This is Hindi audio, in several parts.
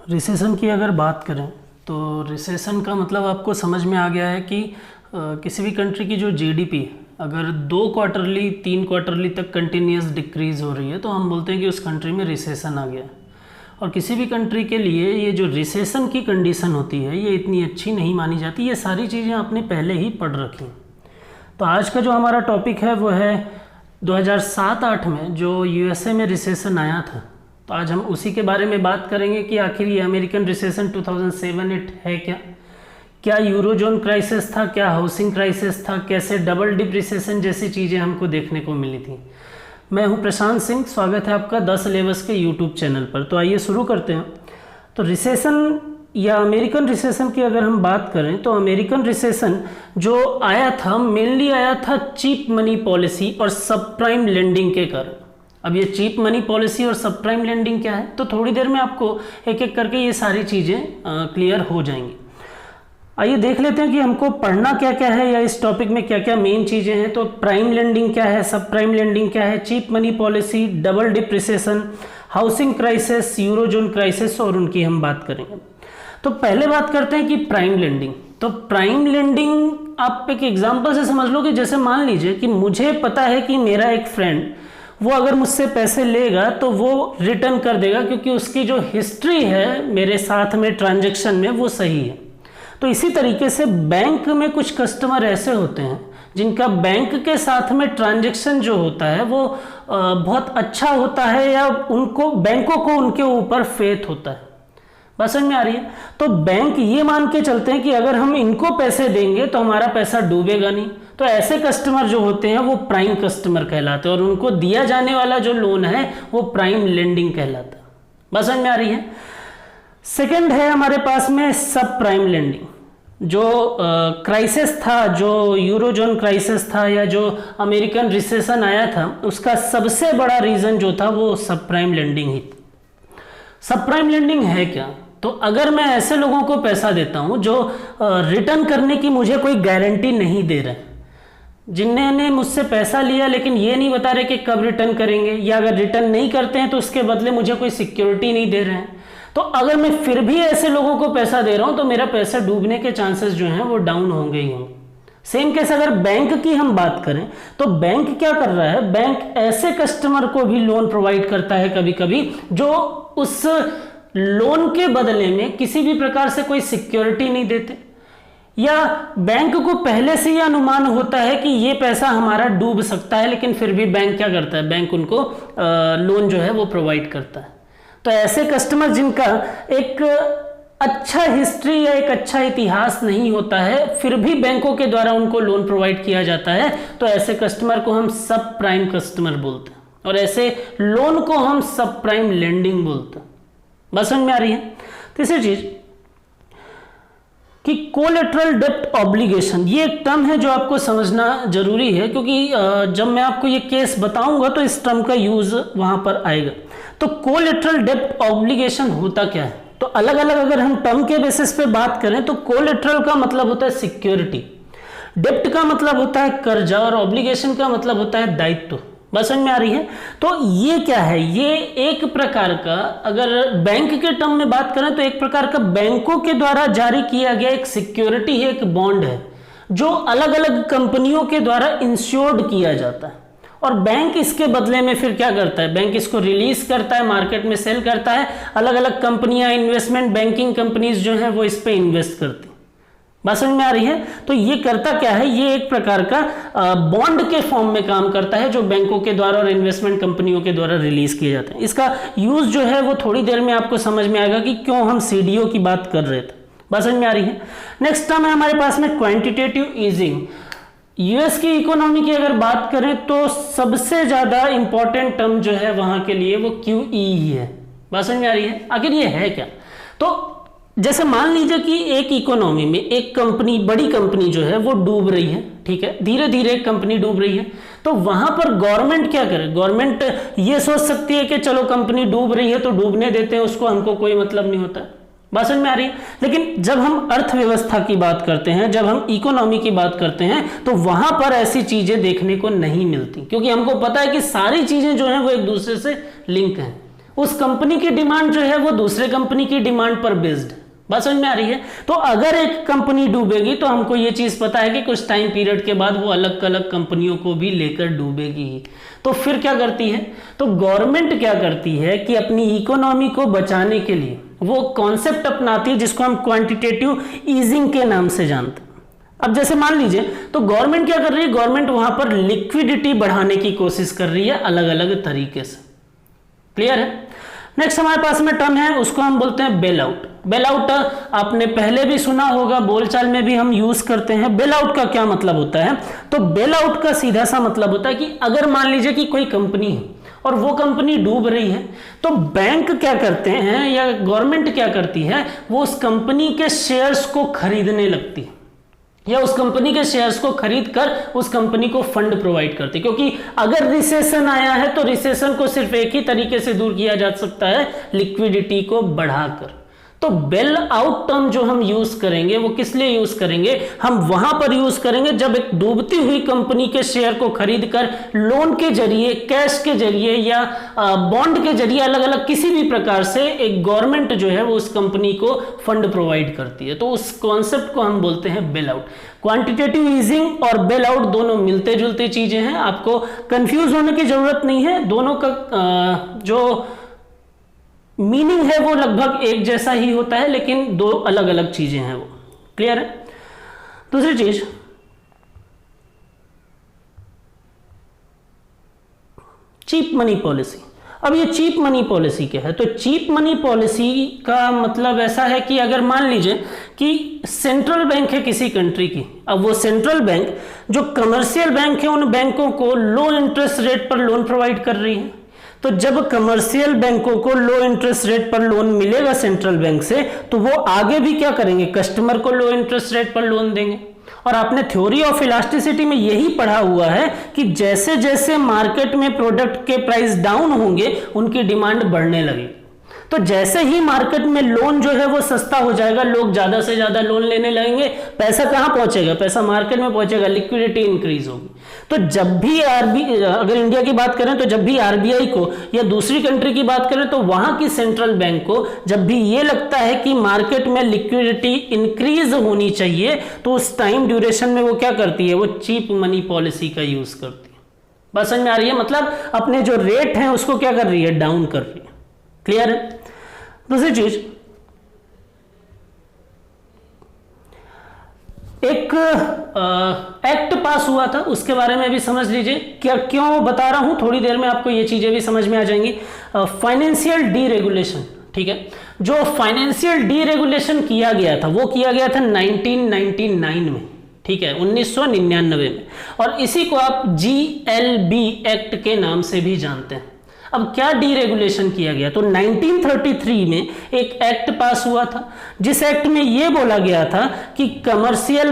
रिसेशन की अगर बात करें तो रिसेशन का मतलब आपको समझ में आ गया है कि किसी भी कंट्री की जो जीडीपी अगर 2 क्वार्टरली 3 क्वार्टरली तक कंटिन्यूस डिक्रीज़ हो रही है तो हम बोलते हैं कि उस कंट्री में रिसेशन आ गया है। और किसी भी कंट्री के लिए ये जो रिसेशन की कंडीशन होती है ये इतनी अच्छी नहीं मानी जाती। ये सारी चीज़ें आपने पहले ही पढ़ रखी। तो आज का जो हमारा टॉपिक है वो है 2007-8 में जो यूएसए में रिसेशन आया था। तो आज हम उसी के बारे में बात करेंगे कि आखिर ये अमेरिकन रिसेशन 2007-8 है क्या यूरोजोन क्राइसिस था, क्या हाउसिंग क्राइसिस था, कैसे डबल डिप रिसेशन जैसी चीज़ें हमको देखने को मिली थी। मैं हूं प्रशांत सिंह, स्वागत है आपका 10 सिलेबस के यूट्यूब चैनल पर। तो आइए शुरू करते हैं। तो रिसेशन या अमेरिकन रिसेशन की अगर हम बात करें तो अमेरिकन रिसेशन जो आया था मेनली आया था चीप मनी पॉलिसी और सब प्राइम लेंडिंग के कारण। अब ये चीप मनी पॉलिसी और सब प्राइम लेंडिंग क्या है तो थोड़ी देर में आपको एक एक करके ये सारी चीज़ें क्लियर हो जाएंगी। आइए देख लेते हैं कि हमको पढ़ना क्या क्या है या इस टॉपिक में क्या क्या मेन चीज़ें हैं। तो प्राइम लेंडिंग क्या है, सब प्राइम लेंडिंग क्या है, cheap money policy, double dip recession, housing crisis, eurozone crisis और उनकी हम बात करेंगे। तो पहले बात करते हैं कि प्राइम लेंडिंग। तो प्राइम लेंडिंग आप एक एग्जांपल से समझ लो कि जैसे मान लीजिए कि मुझे पता है कि मेरा एक फ्रेंड वो अगर मुझसे पैसे लेगा तो वो रिटर्न कर देगा क्योंकि उसकी जो हिस्ट्री है मेरे साथ में ट्रांजैक्शन में वो सही है। तो इसी तरीके से बैंक में कुछ कस्टमर ऐसे होते हैं जिनका बैंक के साथ में ट्रांजैक्शन जो होता है वो बहुत अच्छा होता है या उनको बैंकों को उनके ऊपर फेथ होता है। बात समझ में आ रही है। तो बैंक ये मान के चलते हैं कि अगर हम इनको पैसे देंगे तो हमारा पैसा डूबेगा नहीं। तो ऐसे कस्टमर जो होते हैं वो प्राइम कस्टमर कहलाते हैं और उनको दिया जाने वाला जो लोन है वो प्राइम लेंडिंग कहलाता है। बात समझ में आ रही है। सेकंड है हमारे पास में सब प्राइम लेंडिंग। जो क्राइसिस था, जो यूरोजोन क्राइसिस था या जो अमेरिकन रिसेशन आया था उसका सबसे बड़ा रीजन जो था वो सब प्राइम लेंडिंग ही थी। सब प्राइम लेंडिंग है क्या? तो अगर मैं ऐसे लोगों को पैसा देता हूं जो रिटर्न करने की मुझे कोई गारंटी नहीं दे रहे, जिन्होंने मुझसे पैसा लिया लेकिन ये नहीं बता रहे कि कब रिटर्न करेंगे, या अगर रिटर्न नहीं करते हैं तो उसके बदले मुझे कोई सिक्योरिटी नहीं दे रहे हैं, तो अगर मैं फिर भी ऐसे लोगों को पैसा दे रहा हूं तो मेरा पैसा डूबने के चांसेस जो हैं वो डाउन होंगे ही होंगे। सेम केस अगर बैंक की हम बात करें तो बैंक क्या कर रहा है, बैंक ऐसे कस्टमर को भी लोन प्रोवाइड करता है कभी कभी जो उस लोन के बदले में किसी भी प्रकार से कोई सिक्योरिटी नहीं देते, या बैंक को पहले से ही अनुमान होता है कि ये पैसा हमारा डूब सकता है लेकिन फिर भी बैंक क्या करता है, बैंक उनको लोन जो है वो प्रोवाइड करता है। तो ऐसे कस्टमर जिनका एक अच्छा हिस्ट्री या एक अच्छा इतिहास नहीं होता है फिर भी बैंकों के द्वारा उनको लोन प्रोवाइड किया जाता है, तो ऐसे कस्टमर को हम सब प्राइम कस्टमर बोलते हैं और ऐसे लोन को हम सब प्राइम लेंडिंग बोलते हैं। बस समझ में आ रही है। तीसरी चीज कि कोलेटरल डेब्ट ऑब्लिगेशन, ये एक टर्म है जो आपको समझना जरूरी है क्योंकि जब मैं आपको ये केस बताऊंगा तो इस टर्म का यूज वहां पर आएगा। तो कोलेटरल डेब्ट ऑब्लिगेशन होता क्या है? तो अलग अलग अगर हम टर्म के बेसिस पे बात करें तो कोलेटरल का मतलब होता है सिक्योरिटी, डेब्ट का मतलब होता है कर्जा और ऑब्लिगेशन का मतलब होता है दायित्व। बस समझ में आ रही है। तो ये क्या है, ये एक प्रकार का, अगर बैंक के टर्म में बात करें तो एक प्रकार का बैंकों के द्वारा जारी किया गया एक सिक्योरिटी है, एक बॉन्ड है जो अलग अलग कंपनियों के द्वारा इंश्योर्ड किया जाता है और बैंक इसके बदले में फिर क्या करता है, बैंक इसको रिलीज करता है, मार्केट में सेल करता है। अलग अलग कंपनियां, इन्वेस्टमेंट बैंकिंग कंपनीज जो हैं वो इस पे इन्वेस्ट करती। बात समझ में आ रही है। तो ये करता क्या है, ये एक प्रकार का बॉन्ड के फॉर्म में काम करता है जो बैंकों के द्वारा और इन्वेस्टमेंट कंपनियों के द्वारा रिलीज किए जाते हैं। इसका यूज जो है वो थोड़ी देर में आपको समझ में आएगा कि क्यों हम सीडीओ की बात कर रहे थे। बात समझ में आ रही है। नेक्स्ट टर्म है हमारे पास में क्वांटिटेटिव ईजिंग। यूएस की इकोनॉमी की अगर बात करें तो सबसे ज्यादा इंपॉर्टेंट टर्म जो है वहां के लिए वो QE ही है। बात समझ में आ रही है। आखिर ये है क्या? तो जैसे मान लीजिए कि एक इकोनॉमी में एक कंपनी, बड़ी कंपनी जो है वो डूब रही है, ठीक है, धीरे धीरे कंपनी डूब रही है, तो वहां पर गवर्नमेंट क्या करे? गवर्नमेंट ये सोच सकती है कि चलो कंपनी डूब रही है तो डूबने देते हैं उसको, हमको कोई मतलब नहीं होता। बात समझ में आ रही है। लेकिन जब हम अर्थव्यवस्था की बात करते हैं, जब हम इकोनॉमी की बात करते हैं तो वहां पर ऐसी चीजें देखने को नहीं मिलती क्योंकि हमको पता है कि सारी चीजें जो हैं वो एक दूसरे से लिंक हैं। उस कंपनी की डिमांड जो है वो दूसरे कंपनी की डिमांड पर बेस्ड। बात समझ में आ रही है? तो अगर एक कंपनी डूबेगी तो हमको ये चीज पता है कि कुछ टाइम पीरियड के बाद वो अलग अलग कंपनियों को भी लेकर डूबेगी ही। तो फिर क्या करती है? तो गवर्नमेंट क्या करती है कि अपनी इकोनॉमी को बचाने के लिए वो कॉन्सेप्ट अपनाती है जिसको हम क्वांटिटेटिव ईजिंग के नाम से जानते हैं। अब जैसे मान लीजिए, तो गवर्नमेंट क्या कर रही है? गवर्नमेंट वहां पर लिक्विडिटी बढ़ाने की कोशिश कर रही है अलग अलग तरीके से। क्लियर है? नेक्स्ट हमारे पास में टर्म है, उसको हम बोलते हैं बेल आउट। बेल आउट आपने पहले भी सुना होगा, बोलचाल में भी हम यूज करते हैं। बेल आउट का क्या मतलब होता है? तो बेल आउट का सीधा सा मतलब होता है कि अगर मान लीजिए कि कोई कंपनी है और वो कंपनी डूब रही है, तो बैंक क्या करते हैं या गवर्नमेंट क्या करती है, वो उस कंपनी के शेयर्स को खरीदने लगती है या उस कंपनी के शेयर्स को खरीद कर उस कंपनी को फंड प्रोवाइड करती है। क्योंकि अगर रिसेशन आया है तो रिसेशन को सिर्फ एक ही तरीके से दूर किया जा सकता है, लिक्विडिटी को बढ़ाकर। तो बेल आउट टर्म जो हम यूज करेंगे वो किस लिए यूज करेंगे? हम वहां पर यूज करेंगे जब एक डूबती हुई कंपनी के शेयर को खरीदकर लोन के जरिए, कैश के जरिए या बॉन्ड के जरिए, अलग अलग किसी भी प्रकार से एक गवर्नमेंट जो है वो उस कंपनी को फंड प्रोवाइड करती है। तो उस कॉन्सेप्ट को हम बोलते हैं बेल आउट। क्वांटिटेटिव ईजिंग और बेल आउट दोनों मिलते जुलते चीजें हैं, आपको कंफ्यूज होने की जरूरत नहीं है। दोनों का जो मीनिंग है वो लगभग एक जैसा ही होता है, लेकिन दो अलग अलग चीजें हैं वो। क्लियर है? दूसरी चीज, चीप मनी पॉलिसी। अब ये चीप मनी पॉलिसी क्या है? तो चीप मनी पॉलिसी का मतलब ऐसा है कि अगर मान लीजिए कि सेंट्रल बैंक है किसी कंट्री की, अब वो सेंट्रल बैंक जो कमर्शियल बैंक है उन बैंकों को लो इंटरेस्ट रेट पर लोन प्रोवाइड कर रही है। तो जब कमर्शियल बैंकों को लो इंटरेस्ट रेट पर लोन मिलेगा सेंट्रल बैंक से, तो वो आगे भी क्या करेंगे? कस्टमर को लो इंटरेस्ट रेट पर लोन देंगे। और आपने थ्योरी ऑफ इलास्टिसिटी में यही पढ़ा हुआ है कि जैसे जैसे मार्केट में प्रोडक्ट के प्राइस डाउन होंगे उनकी डिमांड बढ़ने लगेगी। तो जैसे ही मार्केट में लोन जो है वो सस्ता हो जाएगा, लोग ज्यादा से ज्यादा लोन लेने लगेंगे, पैसा कहां पहुंचेगा? पैसा मार्केट में पहुंचेगा, लिक्विडिटी इंक्रीज होगी। तो जब भी अगर इंडिया की बात करें तो जब भी आरबीआई को या दूसरी कंट्री की बात करें तो वहां की सेंट्रल बैंक को जब भी ये लगता है कि मार्केट में लिक्विडिटी इंक्रीज होनी चाहिए, तो उस टाइम ड्यूरेशन में वो क्या करती है? वो चीप मनी पॉलिसी का यूज करती है। बात समझ में आ रही है? मतलब अपने जो रेट है उसको क्या कर रही है? डाउन कर रही है। क्लियर है? दूसरी चीज, एक एक्ट पास हुआ था, उसके बारे में भी समझ लीजिए। क्या क्यों बता रहा हूं, थोड़ी देर में आपको ये चीजें भी समझ में आ जाएंगी। फाइनेंशियल डीरेगुलेशन, ठीक है। जो फाइनेंशियल डीरेगुलेशन किया गया था वो किया गया था 1999 में, ठीक है, 1999 में, और इसी को आप GLB एक्ट के नाम से भी जानते हैं। अब क्या डीरेगुलेशन किया गया? तो 1933 में एक एक्ट पास हुआ था जिस एक्ट में यह बोला गया था कि कमर्शियल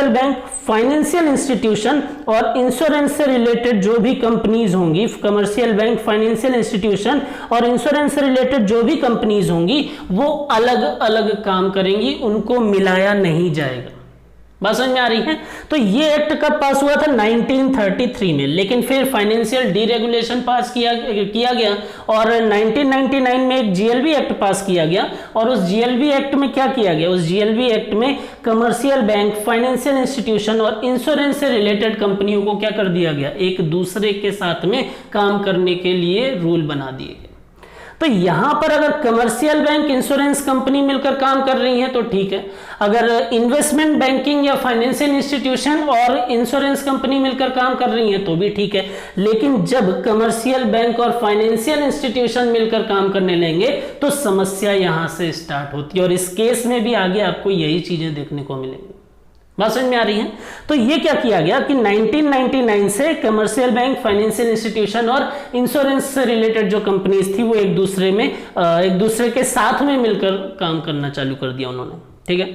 बैंक, फाइनेंशियल इंस्टीट्यूशन और इंश्योरेंस से रिलेटेड जो भी कंपनीज होंगी, कमर्शियल बैंक, फाइनेंशियल इंस्टीट्यूशन और इंश्योरेंस से रिलेटेड जो भी कंपनीज होंगी वो अलग अलग काम करेंगी, उनको मिलाया नहीं जाएगा। बात समझ में आ रही है? तो ये एक्ट कब पास हुआ था? 1933 में। लेकिन फिर फाइनेंशियल डीरेगुलेशन पास किया गया और 1999 में एक GLB एक्ट पास किया गया। और उस GLB एक्ट में क्या किया गया? उस GLB एक्ट में कमर्शियल बैंक, फाइनेंशियल इंस्टीट्यूशन और इंश्योरेंस से रिलेटेड कंपनियों को क्या कर दिया गया? एक दूसरे के साथ में काम करने के लिए रूल बना दिए गए। तो यहां पर अगर कमर्शियल बैंक, इंश्योरेंस कंपनी मिलकर काम कर रही है तो ठीक है, अगर इन्वेस्टमेंट बैंकिंग या फाइनेंशियल इंस्टीट्यूशन और इंश्योरेंस कंपनी मिलकर काम कर रही है तो भी ठीक है। लेकिन जब कमर्शियल बैंक और फाइनेंशियल इंस्टीट्यूशन मिलकर काम करने लेंगे तो समस्या यहां से स्टार्ट होती है, और इस केस में भी आगे आपको यही चीजें देखने को मिलेंगी। बात समझ में आ रही है? तो ये क्या किया गया कि 1999 से कमर्शियल बैंक, फाइनेंशियल इंस्टीट्यूशन और इंश्योरेंस से रिलेटेड जो कंपनीज थी वो एक दूसरे के साथ में मिलकर काम करना चालू कर दिया उन्होंने, ठीक है।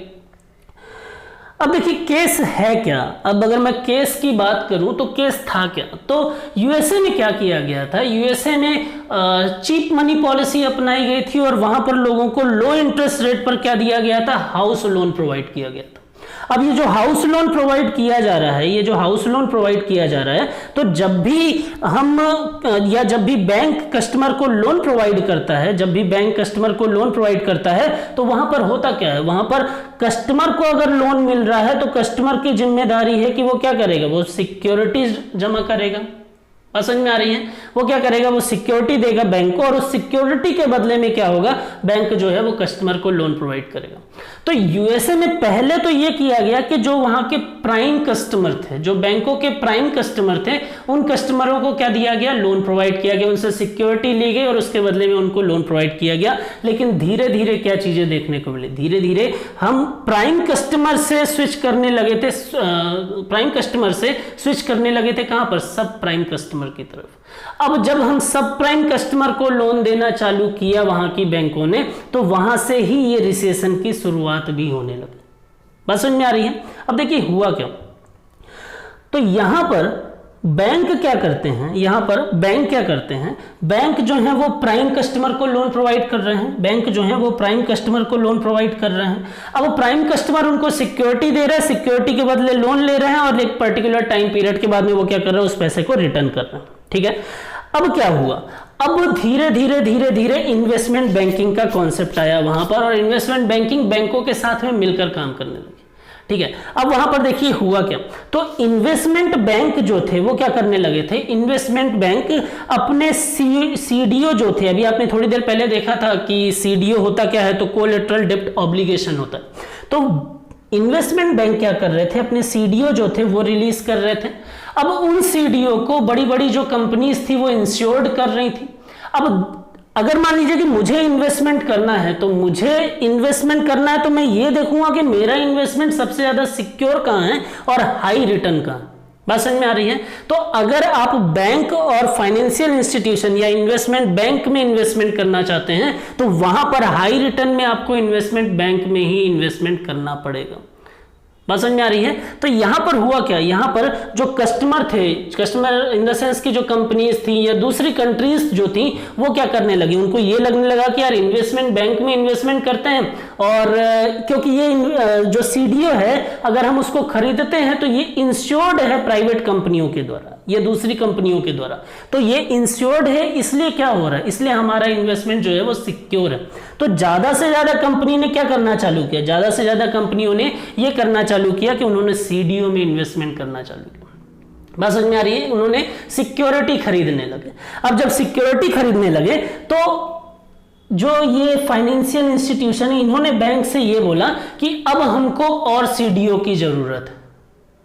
अब देखिए केस है क्या। अब अगर मैं केस की बात करूं तो केस था क्या? तो यूएसए में क्या किया गया था? यूएसए में चीप मनी पॉलिसी अपनाई गई थी और वहां पर लोगों को लो इंटरेस्ट रेट पर क्या दिया गया था? हाउस लोन प्रोवाइड किया गया था। अब ये जो हाउस लोन प्रोवाइड किया जा रहा है, ये जो हाउस लोन प्रोवाइड किया जा रहा है, तो जब भी हम या जब भी बैंक कस्टमर को लोन प्रोवाइड करता है, जब भी बैंक कस्टमर को लोन प्रोवाइड करता है, तो वहां पर होता क्या है, वहां पर कस्टमर को अगर लोन मिल रहा है तो कस्टमर की जिम्मेदारी है कि वो क्या करेगा, वो सिक्योरिटीज जमा करेगा। समझ में आ रही है? वो क्या करेगा, वो सिक्योरिटी देगा बैंक को, और उस सिक्योरिटी के बदले में क्या होगा, बैंक जो है वो कस्टमर को लोन प्रोवाइड करेगा। तो यूएसए में पहले तो ये किया गया कि जो वहां के प्राइम कस्टमर थे, जो बैंकों के प्राइम कस्टमर थे, उन कस्टमरों को क्या दिया गया, लोन प्रोवाइड किया गया, उनसे सिक्योरिटी ली गई और उसके बदले में उनको लोन प्रोवाइड किया गया। लेकिन धीरे धीरे क्या चीजें देखने को मिली, धीरे धीरे हम प्राइम कस्टमर से स्विच करने लगे थे, प्राइम कस्टमर से स्विच करने लगे थे कहां पर, सब प्राइम कस्टमर की तरफ। अब जब हम सब प्राइम कस्टमर को लोन देना चालू किया वहां की बैंकों ने, तो वहां से ही ये रिसेशन की शुरुआत भी होने लगी। बात समझ में आ रही है? अब देखिए हुआ क्या, तो यहां पर बैंक क्या करते हैं, यहां पर बैंक क्या करते हैं, बैंक जो है वो प्राइम कस्टमर को लोन प्रोवाइड कर रहे हैं, बैंक जो है वो प्राइम कस्टमर को लोन प्रोवाइड कर रहे हैं। अब प्राइम कस्टमर उनको सिक्योरिटी दे रहा है, सिक्योरिटी के बदले लोन ले रहे हैं, और एक पर्टिकुलर टाइम पीरियड के बाद में वो क्या कर रहे हैं, उस पैसे को रिटर्न कर रहे हैं। ठीक है, अब क्या हुआ, अब धीरे धीरे धीरे धीरे इन्वेस्टमेंट बैंकिंग का कॉन्सेप्ट आया वहां पर, और इन्वेस्टमेंट बैंकिंग बैंकों के साथ में मिलकर काम करने लगी। ठीक है, अब वहां पर देखिए हुआ क्या, तो इन्वेस्टमेंट बैंक जो थे वो क्या करने लगे थे, इन्वेस्टमेंट बैंक अपने सीडीओ जो थे, अभी आपने थोड़ी देर पहले देखा था कि सीडीओ होता क्या है, तो कोलेटरल डेब्ट ऑब्लिगेशन होता है। तो इन्वेस्टमेंट बैंक क्या कर रहे थे, अपने सीडीओ जो थे वो रिलीज कर रहे थे। अब उन सीडीओ को बड़ी बड़ी जो कंपनीज थी वो इंश्योर्ड कर रही थी। अब अगर मान लीजिए कि मुझे इन्वेस्टमेंट करना है, तो मुझे इन्वेस्टमेंट करना है तो मैं ये देखूंगा कि मेरा इन्वेस्टमेंट सबसे ज्यादा सिक्योर कहां है और हाई रिटर्न कहां है। बात समझ में आ रही है? तो अगर आप बैंक और फाइनेंशियल इंस्टीट्यूशन या इन्वेस्टमेंट बैंक में इन्वेस्टमेंट करना चाहते हैं, तो वहां पर हाई रिटर्न में आपको इन्वेस्टमेंट बैंक में ही इन्वेस्टमेंट करना पड़ेगा। बात समझ में आ रही है? तो यहां पर हुआ क्या, यहां पर जो कस्टमर थे, कस्टमर इन द सेंस की जो कंपनीज थी या दूसरी कंट्रीज जो थी, वो क्या करने लगी, उनको ये लगने लगा कि यार इन्वेस्टमेंट बैंक में इन्वेस्टमेंट करते हैं, और क्योंकि ये जो सीडीओ है अगर हम उसको खरीदते हैं तो ये इंश्योर्ड है प्राइवेट कंपनियों के द्वारा, ये दूसरी कंपनियों के द्वारा, तो ये इंश्योर्ड है, इसलिए क्या हो रहा है, इसलिए हमारा इन्वेस्टमेंट जो है वो सिक्योर है। तो ज्यादा से ज्यादा कंपनी ने क्या करना चालू किया, ज्यादा से ज्यादा कंपनियों ने ये करना चालू किया कि उन्होंने सीडीओ में इन्वेस्टमेंट करना चालू किया। बात समझ में आ रही है? उन्होंने सिक्योरिटी खरीदने लगे। अब जब सिक्योरिटी खरीदने लगे तो जो ये फाइनेंशियल इंस्टीट्यूशन है, इन्होंने बैंक से ये बोला कि अब हमको और सीडीओ की जरूरत है।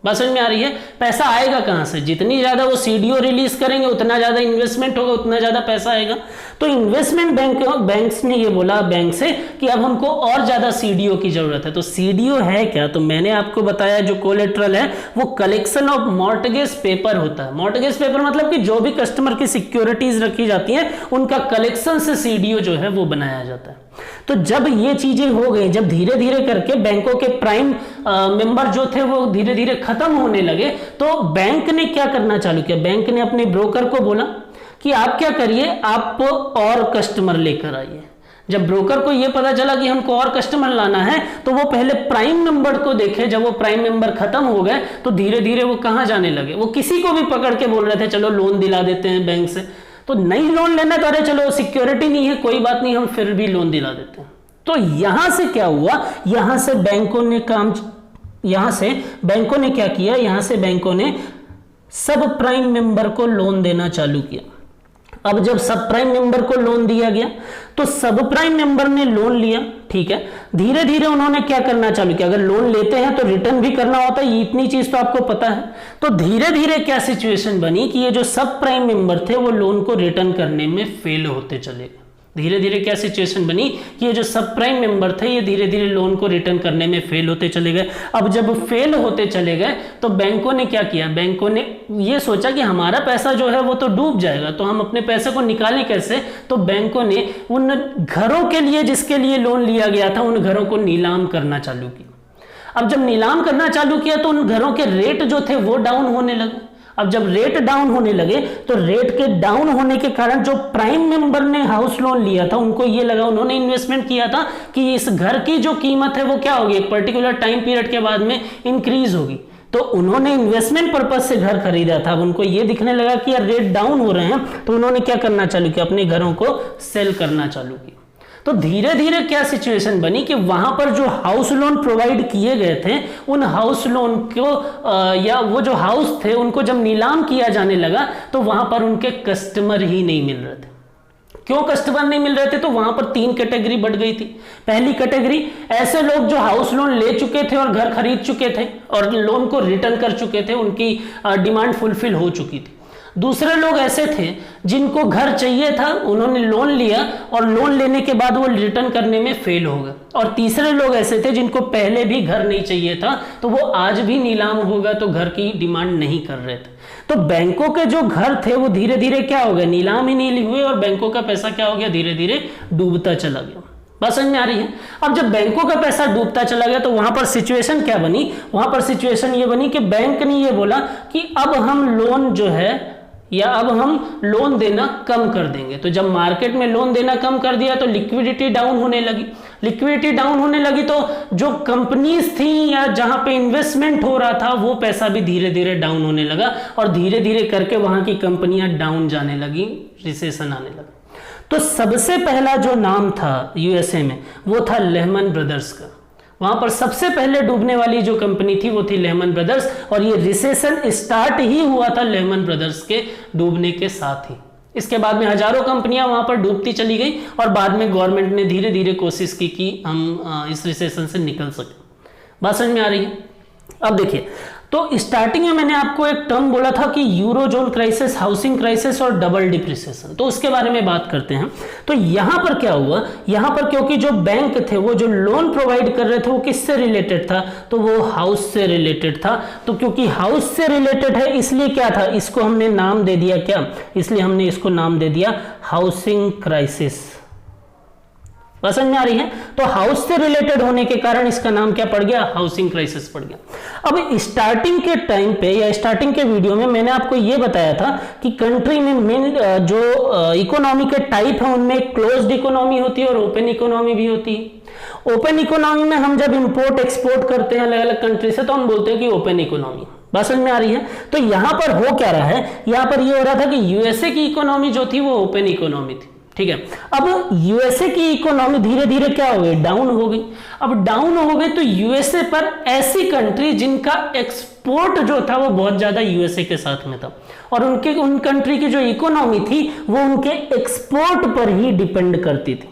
बात समझ में आ रही है? पैसा आएगा कहां से, जितनी ज्यादा वो सीडीओ रिलीज करेंगे उतना ज्यादा इन्वेस्टमेंट होगा, उतना ज्यादा पैसा आएगा। तो इन्वेस्टमेंट बैंक्स ने ये बोला बैंक से कि अब हमको और ज्यादा सीडीओ की जरूरत है। तो सीडीओ है क्या, तो मैंने आपको बताया जो कोलेटरल है वो कलेक्शन ऑफ मॉर्टगेज पेपर होता है। मॉर्टगेज पेपर मतलब कि जो भी कस्टमर की सिक्योरिटीज रखी जाती हैं उनका कलेक्शन से सीडीओ जो है वो बनाया जाता है। तो जब ये चीजें हो गई, जब धीरे धीरे करके बैंकों के प्राइम मेंबर जो थे वो धीरे धीरे खत्म होने लगे, तो बैंक ने क्या करना चालू किया, बैंक ने अपने ब्रोकर को बोला कि आप क्या करिए, आप और कस्टमर लेकर आइए। जब ब्रोकर को यह पता चला कि हमको और कस्टमर लाना है, तो वो पहले प्राइम मेंबर को देखे। जब वो प्राइम मेंबर खत्म हो गए तो धीरे धीरे वो कहां जाने लगे, वो किसी को भी पकड़ के बोल रहे थे चलो लोन दिला देते हैं बैंक से। तो नहीं लोन लेना तो अरे चलो सिक्योरिटी नहीं है, कोई बात नहीं, हम फिर भी लोन दिला देते हैं। तो यहां से क्या हुआ, यहां से बैंकों ने क्या किया, यहां से बैंकों ने सब प्राइम मेंबर को लोन देना चालू किया। अब जब सब प्राइम मेंबर को लोन दिया गया तो सब प्राइम मेंबर ने लोन लिया, ठीक है। धीरे धीरे उन्होंने क्या करना चालू किया, अगर लोन लेते हैं तो रिटर्न भी करना होता है, इतनी चीज तो आपको पता है। तो धीरे धीरे क्या सिचुएशन बनी कि ये जो सब प्राइम मेंबर थे वो लोन को रिटर्न करने में फेल होते चले गए। धीरे धीरे क्या सिचुएशन बनी कि ये जो सब प्राइम मेंबर थे ये धीरे धीरे लोन को रिटर्न करने में फेल होते चले गए। अब जब फेल होते चले गए तो बैंकों ने क्या किया, बैंकों ने ये सोचा कि हमारा पैसा जो है वो तो डूब जाएगा, तो हम अपने पैसे को निकालें कैसे। तो बैंकों ने उन घरों के लिए जिसके लिए लोन लिया गया था उन घरों को नीलाम करना चालू किया। अब जब नीलाम करना चालू किया तो उन घरों के रेट जो थे वो डाउन होने लगे। अब जब रेट डाउन होने लगे तो रेट के डाउन होने के कारण जो प्राइम मेंबर ने हाउस लोन लिया था उनको ये लगा, उन्होंने इन्वेस्टमेंट किया था कि इस घर की जो कीमत है वो क्या होगी, एक पर्टिकुलर टाइम पीरियड के बाद में इंक्रीज होगी। तो उन्होंने इन्वेस्टमेंट पर्पज से घर खरीदा था, अब उनको ये दिखने लगा कि यार रेट डाउन हो रहे हैं, तो उन्होंने क्या करना चालू किया, अपने घरों को सेल करना चालू किया। तो धीरे धीरे क्या सिचुएशन बनी कि वहां पर जो हाउस लोन प्रोवाइड किए गए थे उन हाउस लोन को या वो जो हाउस थे उनको जब नीलाम किया जाने लगा तो वहां पर उनके कस्टमर ही नहीं मिल रहे थे। क्यों कस्टमर नहीं मिल रहे थे, तो वहां पर 3 कैटेगरी बढ़ गई थी। पहली कैटेगरी ऐसे लोग जो हाउस लोन ले चुके थे और घर खरीद चुके थे और लोन को रिटर्न कर चुके थे, उनकी डिमांड फुलफिल हो चुकी थी। दूसरे लोग ऐसे थे जिनको घर चाहिए था, उन्होंने लोन लिया और लोन लेने के बाद वो रिटर्न करने में फेल हो गए। और तीसरे लोग ऐसे थे जिनको पहले भी घर नहीं चाहिए था, तो वो आज भी नीलाम होगा तो घर की डिमांड नहीं कर रहे थे। तो बैंकों के जो घर थे वो धीरे धीरे क्या हो गए, नीलाम ही नहीं हुए और बैंकों का पैसा क्या हो गया, धीरे धीरे डूबता चला गया। बात समझ में आ रही है। अब जब बैंकों का पैसा डूबता चला गया तो वहां पर सिचुएशन क्या बनी, वहां पर सिचुएशन ये बनी कि बैंक ने ये बोला कि अब हम लोन जो है या अब हम लोन देना कम कर देंगे। तो जब मार्केट में लोन देना कम कर दिया तो लिक्विडिटी डाउन होने लगी। लिक्विडिटी डाउन होने लगी तो जो कंपनीज थी या जहां पे इन्वेस्टमेंट हो रहा था वो पैसा भी धीरे धीरे डाउन होने लगा और धीरे धीरे करके वहां की कंपनियां डाउन जाने लगी, रिसेशन आने लगा। तो सबसे पहला जो नाम था यूएसए में वो था लेहमन ब्रदर्स का। वहां पर सबसे पहले डूबने वाली जो कंपनी थी वो थी लेहमन ब्रदर्स और ये रिसेशन स्टार्ट ही हुआ था लेहमन ब्रदर्स के डूबने के साथ ही। इसके बाद में हजारों कंपनियां वहां पर डूबती चली गई और बाद में गवर्नमेंट ने धीरे धीरे कोशिश की कि हम इस रिसेशन से निकल सके। बात समझ में आ रही है। अब देखिए, तो स्टार्टिंग में मैंने आपको एक टर्म बोला था कि यूरोजोन क्राइसिस, हाउसिंग क्राइसिस और डबल डिप्रिसिएशन, तो उसके बारे में बात करते हैं। तो यहां पर क्या हुआ, यहां पर क्योंकि जो बैंक थे वो जो लोन प्रोवाइड कर रहे थे वो किससे रिलेटेड था, तो वो हाउस से रिलेटेड था। तो क्योंकि हाउस से रिलेटेड है इसलिए क्या था, इसको हमने नाम दे दिया क्या, इसलिए हमने इसको नाम दे दिया हाउसिंग क्राइसिस। समझ में आ रही है। तो हाउस से रिलेटेड होने के कारण इसका नाम क्या पड़ गया, हाउसिंग क्राइसिस पड़ गया। अब स्टार्टिंग के टाइम पे या स्टार्टिंग के वीडियो में मैंने आपको यह बताया था कि कंट्री में मेन जो इकोनॉमी के टाइप है उनमें क्लोज्ड इकोनॉमी होती है और ओपन इकोनॉमी भी होती है। ओपन इकोनॉमी में हम जब इंपोर्ट एक्सपोर्ट करते हैं अलग अलग कंट्री से तो हम बोलते हैं कि ओपन इकोनॉमी। बात समझ में आ रही है। तो यहां पर हो क्या रहा है, यहां पर यह हो रहा था कि यूएसए की इकोनॉमी जो थी वो ओपन इकोनॉमी थी, ठीक है। अब यूएसए की इकोनॉमी धीरे धीरे क्या हो गई, डाउन हो गई। अब डाउन हो गई तो यूएसए पर ऐसी कंट्री जिनका एक्सपोर्ट जो था वो बहुत ज्यादा यूएसए के साथ में था और उन कंट्री की जो इकोनॉमी थी वो उनके एक्सपोर्ट पर ही डिपेंड करती थी।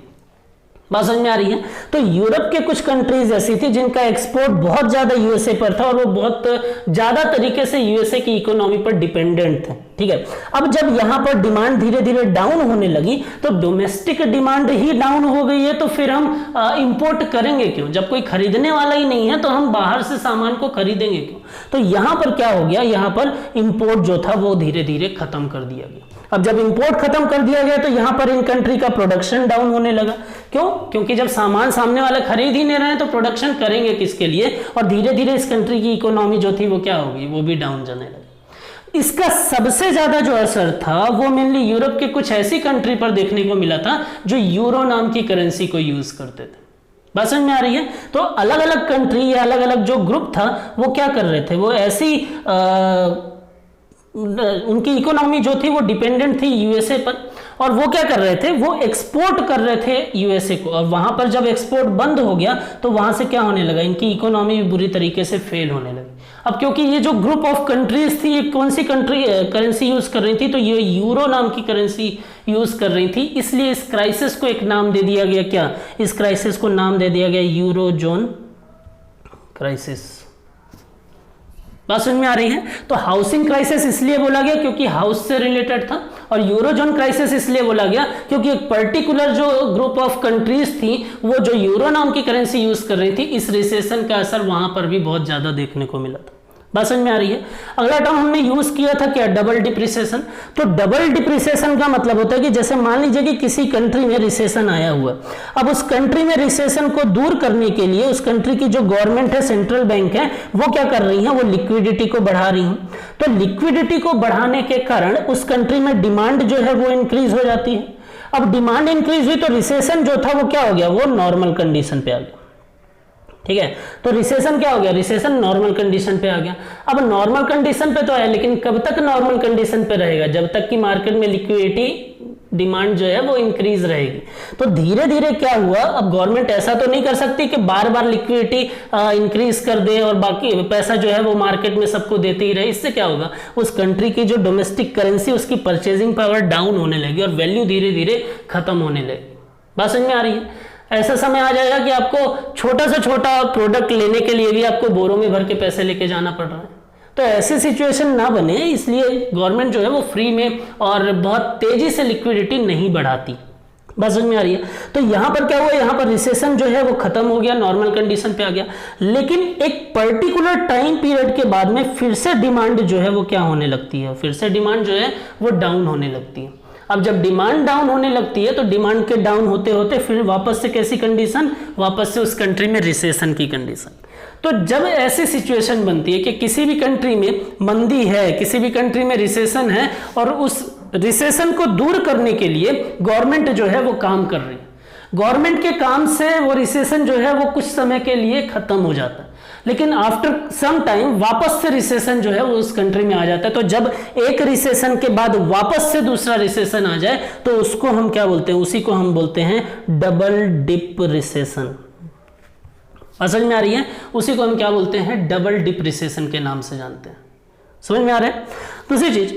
बात समझ में आ रही है। तो यूरोप के कुछ कंट्रीज ऐसी थी जिनका एक्सपोर्ट बहुत ज्यादा यूएसए पर था और वो बहुत ज्यादा तरीके से यूएसए की इकोनॉमी पर डिपेंडेंट थे, ठीक है। अब जब यहां पर डिमांड धीरे धीरे डाउन होने लगी तो डोमेस्टिक डिमांड ही डाउन हो गई है, तो फिर हम इंपोर्ट करेंगे क्यों, जब कोई खरीदने वाला ही नहीं है तो हम बाहर से सामान को खरीदेंगे क्यों। तो यहां पर क्या हो गया, यहां पर इंपोर्ट जो था वो धीरे धीरे खत्म कर दिया गया। अब जब इंपोर्ट खत्म कर दिया गया तो यहां पर इन कंट्री का प्रोडक्शन डाउन होने लगा। क्यों, क्योंकि जब सामान सामने वाले खरीद ही नहीं रहे हैं तो प्रोडक्शन करेंगे किसके लिए, और धीरे धीरे इस कंट्री की इकोनॉमी जो थी वो क्या होगी, वो भी डाउन जाने लगी। इसका सबसे ज्यादा जो असर था वो मेनली यूरोप के कुछ ऐसी कंट्री पर देखने को मिला था जो यूरो नाम की करेंसी को यूज करते थे। बात समझ में आ रही है। तो अलग अलग कंट्री या अलग अलग जो ग्रुप था वो क्या कर रहे थे, वो ऐसी उनकी इकोनॉमी जो थी वो डिपेंडेंट थी यूएसए पर और वो क्या कर रहे थे, वो एक्सपोर्ट कर रहे थे यूएसए को, और वहां पर जब एक्सपोर्ट बंद हो गया तो वहां से क्या होने लगा, इनकी इकोनॉमी भी बुरी तरीके से फेल होने लगी। अब क्योंकि ये जो ग्रुप ऑफ कंट्रीज थी ये कौन सी कंट्री करेंसी यूज कर रही थी, तो ये यूरो नाम की करेंसी यूज कर रही थी, इसलिए इस क्राइसिस को एक नाम दे दिया गया, क्या, इस क्राइसिस को नाम दे दिया गया यूरोजोन क्राइसिस। बात समझ में आ रही है। तो हाउसिंग क्राइसिस इसलिए बोला गया क्योंकि हाउस से रिलेटेड था, और यूरोजोन क्राइसिस इसलिए बोला गया क्योंकि एक पर्टिकुलर जो ग्रुप ऑफ कंट्रीज थी वो जो यूरो नाम की करेंसी यूज कर रही थी, इस रिसेशन का असर वहां पर भी बहुत ज्यादा देखने को मिला था। बात समझ में आ रही है। अगला टर्म हमने यूज किया था क्या, डबल डिप्रिसिएशन। तो डबल डिप्रिसिएशन का मतलब होता है कि जैसे मान लीजिए कि किसी कंट्री में रिसेशन आया हुआ, अब उस कंट्री में रिसेशन को दूर करने के लिए उस कंट्री की जो गवर्नमेंट है, सेंट्रल बैंक है, वो क्या कर रही है, वो लिक्विडिटी को बढ़ा रही है। तो लिक्विडिटी को बढ़ाने के कारण उस कंट्री में डिमांड जो है वो इंक्रीज हो जाती है। अब डिमांड इंक्रीज हुई तो रिसेशन जो था वो क्या हो गया, वो नॉर्मल कंडीशन पे आ गया। ठीक है, तो रिसेशन क्या हो गया, रिसेशन नॉर्मल कंडीशन पे आ गया। अब नॉर्मल कंडीशन पे तो है, लेकिन कब तक नॉर्मल कंडीशन पे रहेगा, जब तक कि मार्केट में लिक्विडिटी डिमांड जो है वो इंक्रीज रहेगी। तो धीरे धीरे क्या हुआ, अब गवर्नमेंट ऐसा तो नहीं कर सकती कि बार बार लिक्विडिटी इंक्रीज कर दे और बाकी पैसा जो है वो मार्केट में सबको देते ही रहे। इससे क्या होगा, उस कंट्री की जो डोमेस्टिक करेंसी उसकी परचेजिंग पावर डाउन होने लगी और वैल्यू धीरे धीरे खत्म होने लगी। बात समझ में आ रही है। ऐसा समय आ जाएगा कि आपको छोटा से छोटा प्रोडक्ट लेने के लिए भी आपको बोरों में भर के पैसे लेके जाना पड़ रहा है। तो ऐसी सिचुएशन ना बने, इसलिए गवर्नमेंट जो है वो फ्री में और बहुत तेजी से लिक्विडिटी नहीं बढ़ाती। बात समझ में आ रही है। तो यहां पर क्या हुआ, यहां पर रिसेशन जो है वो खत्म हो गया, नॉर्मल कंडीशन पे आ गया। लेकिन एक पर्टिकुलर टाइम पीरियड के बाद में फिर से डिमांड जो है वो क्या होने लगती है, फिर से डिमांड जो है वो डाउन होने लगती है। अब जब डिमांड डाउन होने लगती है तो डिमांड के डाउन होते होते फिर वापस से कैसी कंडीशन, वापस से उस कंट्री में रिसेशन की कंडीशन। तो जब ऐसी सिचुएशन बनती है कि किसी भी कंट्री में मंदी है, किसी भी कंट्री में रिसेशन है और उस रिसेशन को दूर करने के लिए गवर्नमेंट जो है वो काम कर रही है, गवर्नमेंट के काम से वो रिसेशन जो है वो कुछ समय के लिए खत्म हो जाता है, लेकिन आफ्टर सम टाइम वापस से रिसेशन जो है वो उस कंट्री में आ जाता है। तो जब एक रिसेशन के बाद वापस से दूसरा रिसेशन आ जाए तो उसको हम क्या बोलते हैं, उसी को हम बोलते हैं डबल डिप रिसेशन। समझ में आ रही है, उसी को हम क्या बोलते हैं, डबल डिप रिसेशन के नाम से जानते हैं। समझ में आ रहा है। दूसरी चीज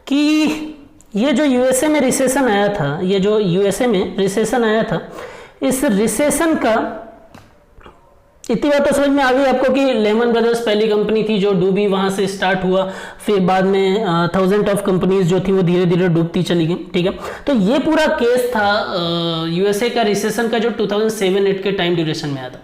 कि ये जो यूएसए में रिसेशन आया था, ये जो यूएसए में रिसेशन आया था, इस रिसेशन का इतनी बात तो समझ में आ गई आपको कि लेमन ब्रदर्स पहली कंपनी थी जो डूबी, वहां से स्टार्ट हुआ, फिर बाद में थाउजेंड ऑफ कंपनीज जो थी वो धीरे धीरे डूबती चली गई। ठीक है, तो ये पूरा केस था यूएसए का रिसेशन का जो 2007-8 के टाइम ड्यूरेशन में आया था।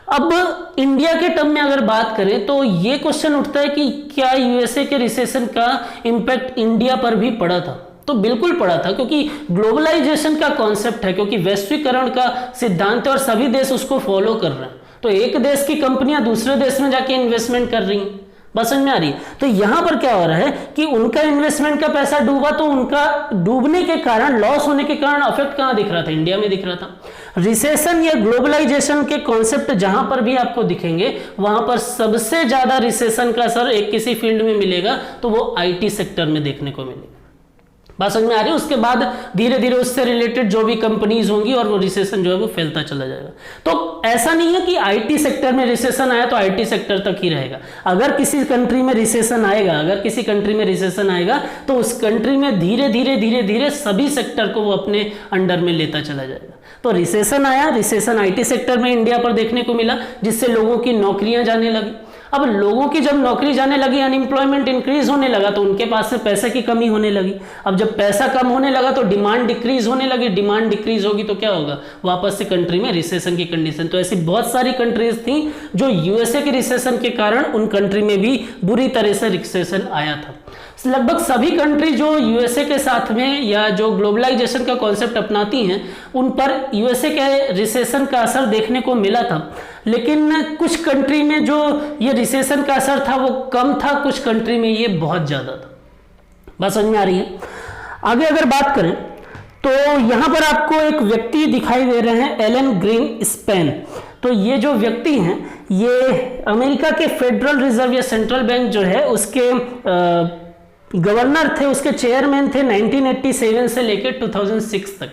अब इंडिया के टर्म में अगर बात करें तो ये क्वेश्चन उठता है कि क्या यूएसए के रिसेशन का इंपैक्ट इंडिया पर भी पड़ा था। तो बिल्कुल पड़ा था, क्योंकि ग्लोबलाइजेशन का कॉन्सेप्ट है, क्योंकि वैश्वीकरण का सिद्धांत है और सभी देश उसको फॉलो कर रहे हैं। तो एक देश की कंपनियां दूसरे देश में जाके इन्वेस्टमेंट कर रही हैं। बस समझ में आ रही है। तो यहां पर क्या हो रहा है कि उनका इन्वेस्टमेंट का पैसा डूबा, तो उनका डूबने के कारण, लॉस होने के कारण इफेक्ट कहां दिख रहा था, इंडिया में दिख रहा था। रिसेशन या ग्लोबलाइजेशन के कॉन्सेप्ट जहां पर भी आपको दिखेंगे वहां पर सबसे ज्यादा रिसेशन का असर एक किसी फील्ड में मिलेगा तो वो आईटी सेक्टर में देखने को मिलेगा। बात समझ में आ रही है। उसके बाद धीरे धीरे उससे रिलेटेड जो भी कंपनीज होंगी और वो रिसेशन जो है वो फैलता चला जाएगा। तो ऐसा नहीं है कि आईटी सेक्टर में रिसेशन आया तो आईटी सेक्टर तक ही रहेगा। अगर किसी कंट्री में रिसेशन आएगा, अगर किसी कंट्री में रिसेशन आएगा तो उस कंट्री में धीरे धीरे सभी सेक्टर को वो अपने अंडर में लेता चला जाएगा। तो रिसेशन आया, रिसेशन आईटी सेक्टर में इंडिया पर देखने को मिला, जिससे लोगों की नौकरियां जाने लगी। अब लोगों की जब नौकरी जाने लगी, अनएम्प्लॉयमेंट इंक्रीज होने लगा, तो उनके पास से पैसे की कमी होने लगी। अब जब पैसा कम होने लगा तो डिमांड डिक्रीज होने लगी। डिमांड डिक्रीज होगी तो क्या होगा, वापस से कंट्री में रिसेशन की कंडीशन। तो ऐसी बहुत सारी कंट्रीज थी जो यूएसए के रिसेशन के कारण उन कंट्री में भी बुरी तरह से रिसेशन आया था। लगभग सभी कंट्री जो यूएसए के साथ में या जो ग्लोबलाइजेशन का कॉन्सेप्ट अपनाती हैं उन पर यूएसए के रिसेशन का असर देखने को मिला था, लेकिन कुछ कंट्री में जो ये रिसेशन का असर था वो कम था, कुछ कंट्री में ये बहुत ज्यादा था। बात समझ में आ रही है। आगे अगर बात करें तो यहां पर आपको एक व्यक्ति दिखाई दे रहे हैं, एलन ग्रीनस्पैन। तो ये जो व्यक्ति हैं ये अमेरिका के फेडरल रिजर्व या सेंट्रल बैंक जो है उसके गवर्नर थे, उसके चेयरमैन थे 1987 से लेकर 2006 तक।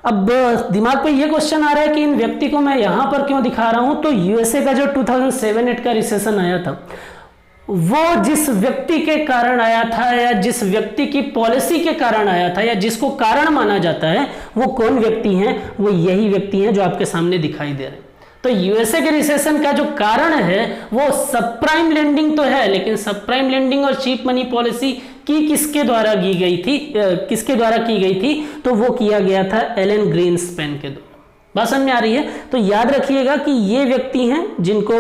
अब दिमाग पे ये क्वेश्चन आ रहा है कि इन व्यक्ति को मैं यहां पर क्यों दिखा रहा हूं। तो यूएसए का जो 2007-8 का रिसेशन आया था वो जिस व्यक्ति के कारण आया था या जिस व्यक्ति की पॉलिसी के कारण आया था या जिसको कारण माना जाता है वो कौन व्यक्ति हैं, वो यही व्यक्ति हैं जो आपके सामने दिखाई दे रहे हैं। तो यूएसए के रिसेशन का जो कारण है वो सब प्राइम लेंडिंग तो है, लेकिन सब प्राइम लेंडिंग और चीप मनी पॉलिसी किसके द्वारा की गई थी, तो वो किया गया था एलन ग्रीनस्पैन के द्वारा। बात समझ में आ रही है? तो याद रखिएगा कि ये व्यक्ति हैं जिनको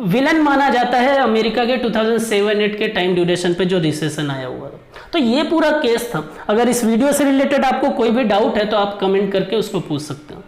विलन माना जाता है अमेरिका के 2007-8 के टाइम ड्यूरेशन पे जो रिसेशन आया हुआ था। तो ये पूरा केस था। अगर इस वीडियो से रिलेटेड आपको कोई भी डाउट है तो आप कमेंट करके उसको पूछ सकते हो।